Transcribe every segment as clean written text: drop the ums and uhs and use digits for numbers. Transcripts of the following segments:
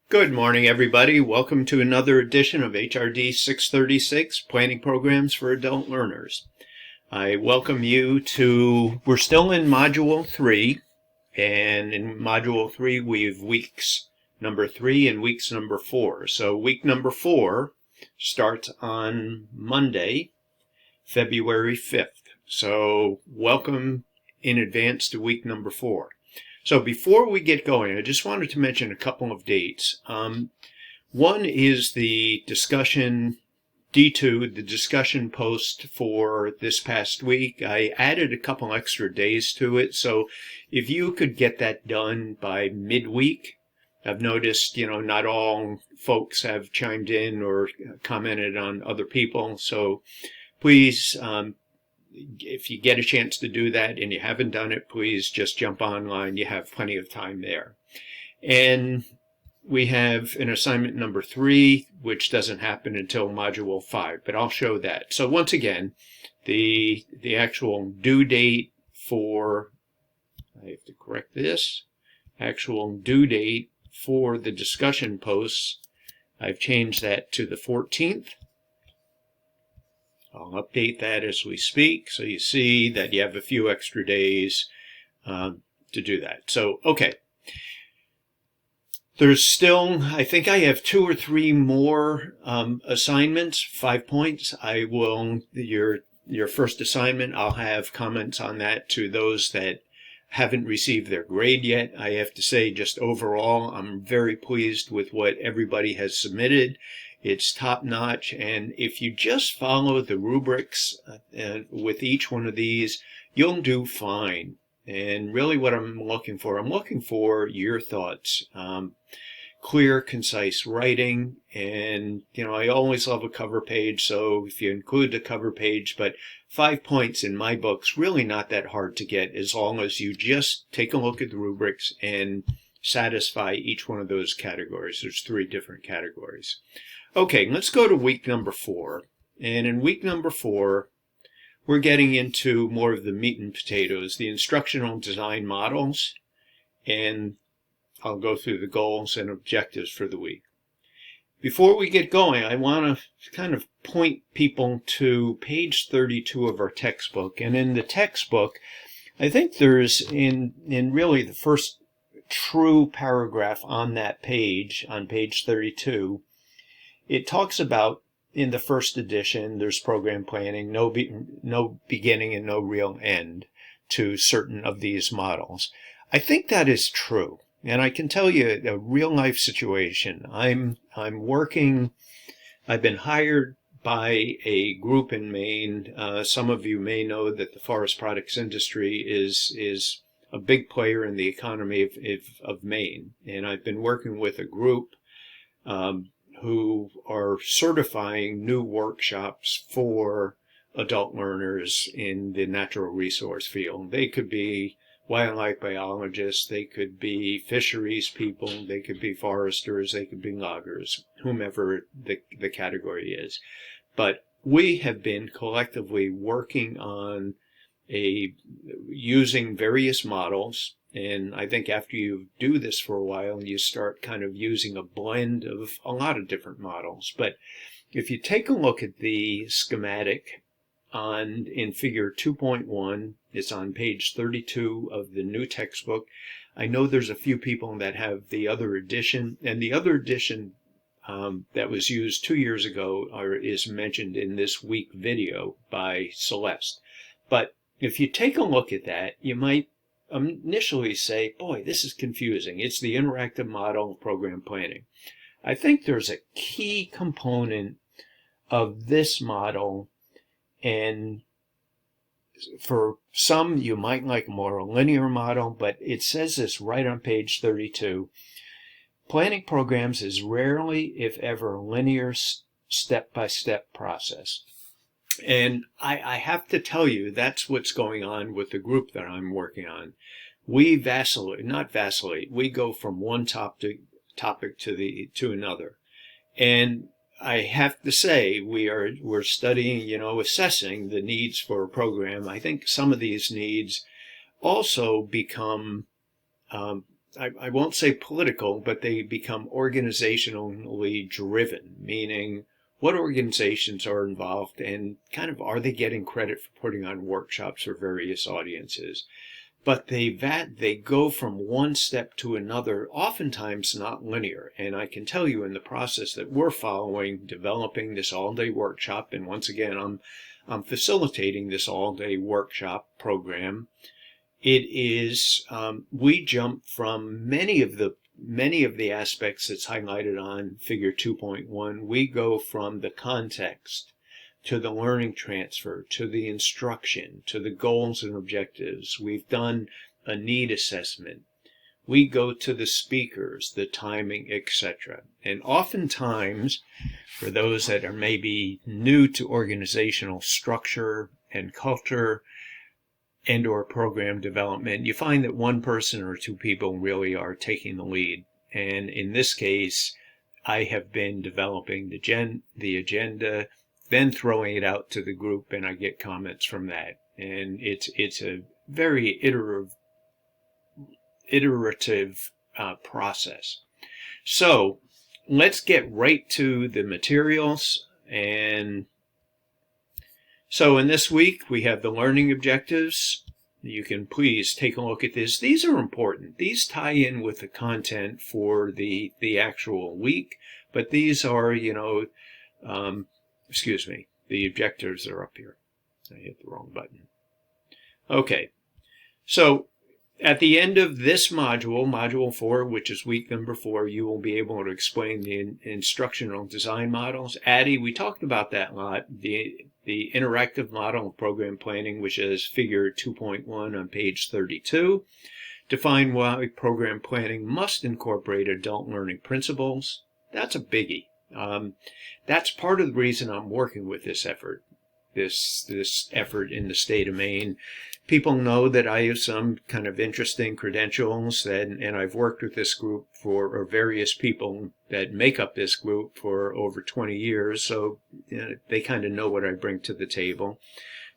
Good morning, everybody. Welcome to another edition of HRD 636, Planning Programs for Adult Learners. I welcome you we're still in Module 3, and in Module 3 we have weeks number 3 and weeks number 4. So week number 4 starts on Monday, February 5th. So welcome in advance to week number 4. So before we get going, I just wanted to mention a couple of dates. One is the discussion, D2, the discussion post for this past week. I added a couple extra days to it, so if you could get that done by midweek, I've noticed, not all folks have chimed in or commented on other people, so please, if you get a chance to do that and you haven't done it, please just jump online. You have plenty of time there. And we have an assignment number 3, which doesn't happen until Module 5, but I'll show that. So once again, the actual due date for, I have to correct this, actual due date for the discussion posts, I've changed that to the 14th. I'll update that as we speak, so you see that you have a few extra days to do that. So, okay. There's still, I think I have 2 or 3 more assignments, 5 points. Your first assignment, I'll have comments on that to those that haven't received their grade yet. I have to say, just overall, I'm very pleased with what everybody has submitted. It's top-notch, and if you just follow the rubrics with each one of these, you'll do fine. And really what I'm looking for your thoughts. Clear, concise writing, and, I always love a cover page, so if you include the cover page, but 5 points in my book's really not that hard to get as long as you just take a look at the rubrics and satisfy each one of those categories. There's 3 different categories. Okay, let's go to week number 4. And in week number 4, we're getting into more of the meat and potatoes, the instructional design models, and I'll go through the goals and objectives for the week. Before we get going, I want to kind of point people to page 32 of our textbook. And in the textbook, I think there's in really the first true paragraph on that page, on page 32, it talks about, in the first edition, there's program planning, no beginning and no real end to certain of these models. I think that is true. And I can tell you a real life situation. I'm working, I've been hired by a group in Maine. Some of you may know that the forest products industry is a big player in the economy of Maine. And I've been working with a group who are certifying new workshops for adult learners in the natural resource field. They could be wildlife biologists, they could be fisheries people, they could be foresters, they could be loggers, whomever the category is. But we have been collectively working on using various models. And I think after you do this for a while, you start kind of using a blend of a lot of different models. But if you take a look at the schematic in figure 2.1, it's on page 32 of the new textbook. I know there's a few people that have the other edition, and the other edition that was used 2 years ago is mentioned in this week video by Celeste. But if you take a look at that, you might initially say, boy, this is confusing. It's the interactive model of program planning. I think there's a key component of this model, and for some, you might like a more linear model, but it says this right on page 32. Planning programs is rarely, if ever, linear step-by-step process. And I have to tell you, that's what's going on with the group that I'm working on. We not vacillate, we go from one topic to another. And I have to say, we're studying, assessing the needs for a program. I think some of these needs also become I won't say political, but they become organizationally driven, meaning what organizations are involved and kind of are they getting credit for putting on workshops for various audiences. But they go from one step to another, oftentimes not linear. And I can tell you in the process that we're following, developing this all-day workshop, and once again, I'm facilitating this all-day workshop program. It is we jump from many of the aspects that's highlighted on Figure 2.1. We go from the context to the learning transfer, to the instruction, to the goals and objectives. We've done a need assessment. We go to the speakers, the timing, etc. And oftentimes, for those that are maybe new to organizational structure and culture and or program development, you find that one person or two people really are taking the lead. And in this case, I have been developing the agenda, then throwing it out to the group, and I get comments from that. And it's a very iterative process. So let's get right to the materials. And so in this week, we have the learning objectives. You can please take a look at this. These are important. These tie in with the content for the actual week, but these are, excuse me, the objectives are up here. I hit the wrong button. Okay, so at the end of this module, Module 4, which is week number 4, you will be able to explain the instructional design models. Ed.D, we talked about that a lot. The interactive model of program planning, which is Figure 2.1 on page 32. Define why program planning must incorporate adult learning principles. That's a biggie. That's part of the reason I'm working with this effort. This effort in the state of Maine. People know that I have some kind of interesting credentials, and I've worked with this group or various people that make up this group for over 20 years, so they kind of know what I bring to the table.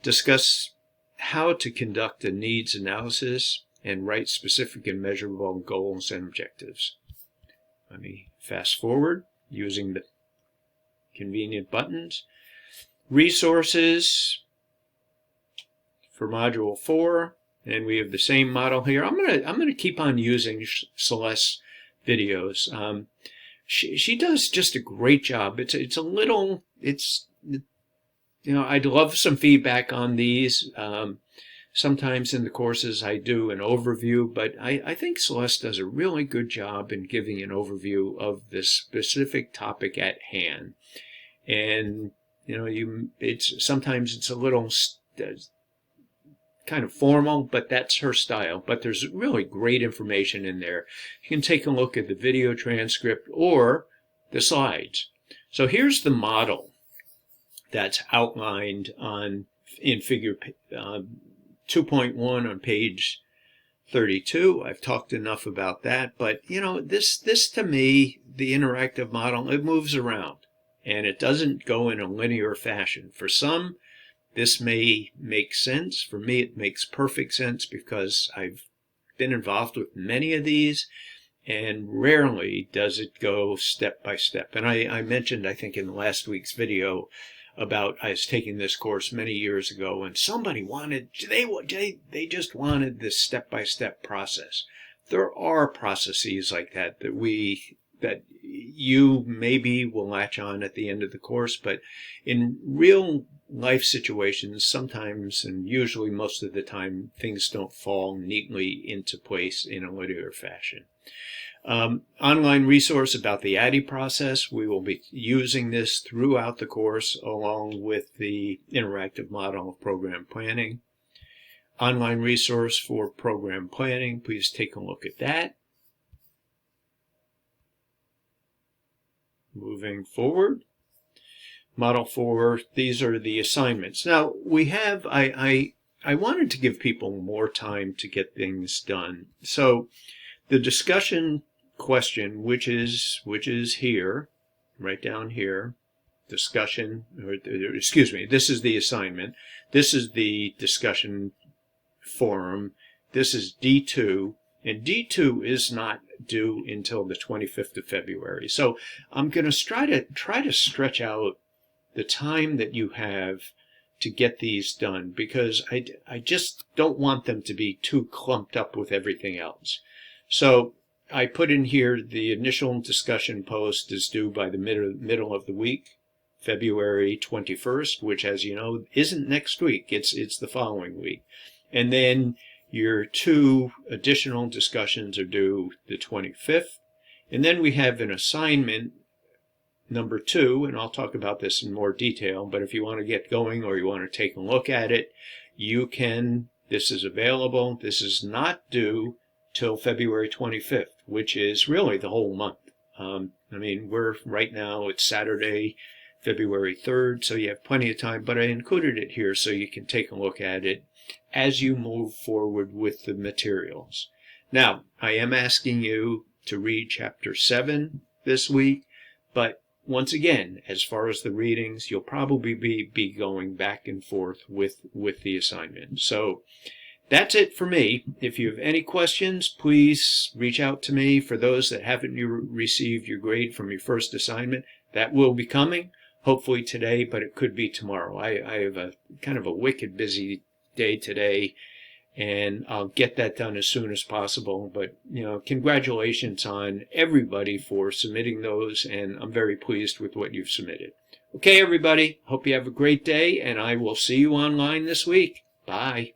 Discuss how to conduct a needs analysis and write specific and measurable goals and objectives. Let me fast forward using the convenient buttons. Resources for Module 4, and we have the same model here. I'm gonna keep on using Celeste's videos. She does just a great job. I'd love some feedback on these. Sometimes in the courses I do an overview, but I think Celeste does a really good job in giving an overview of the specific topic at hand. And sometimes it's a little kind of formal, but that's her style. But there's really great information in there. You can take a look at the video transcript or the slides. So here's the model that's outlined in Figure 2.1 on page 32. I've talked enough about that, but this to me, the interactive model, it moves around. And it doesn't go in a linear fashion. For some, this may make sense. For me, it makes perfect sense because I've been involved with many of these, and rarely does it go step by step. And I mentioned, I think in last week's video, about I was taking this course many years ago, and somebody they just wanted this step-by-step process. There are processes like that that you maybe will latch on at the end of the course, but in real life situations, sometimes and usually most of the time, things don't fall neatly into place in a linear fashion. Online resource about the Ed.D process. We will be using this throughout the course along with the interactive model of program planning. Online resource for program planning. Please take a look at that. Moving forward, Model 4, these are the assignments. Now, we have, I wanted to give people more time to get things done. So, the discussion question, which is here, right down here, discussion, excuse me, this is the assignment. This is the discussion forum. This is D2, And D2 is not due until the 25th of February. So I'm going to try to stretch out the time that you have to get these done, because I just don't want them to be too clumped up with everything else. So I put in here the initial discussion post is due by the middle of the week, February 21st, which, as you know, isn't next week. It's the following week. And then your 2 additional discussions are due the 25th. And then we have an assignment number 2, and I'll talk about this in more detail, but if you want to get going or you want to take a look at it, you can. This is available. This is not due till February 25th, which is really the whole month. I mean, right now, it's Saturday, February 3rd, so you have plenty of time, but I included it here so you can take a look at it as you move forward with the materials. Now, I am asking you to read Chapter 7 this week, but once again, as far as the readings, you'll probably be going back and forth with the assignment. So that's it for me. If you have any questions, please reach out to me. For those that haven't received your grade from your first assignment, that will be coming, hopefully today, but it could be tomorrow. I have a kind of a wicked busy day today, and I'll get that done as soon as possible. But, congratulations on everybody for submitting those, and I'm very pleased with what you've submitted. Okay, everybody, hope you have a great day, and I will see you online this week. Bye.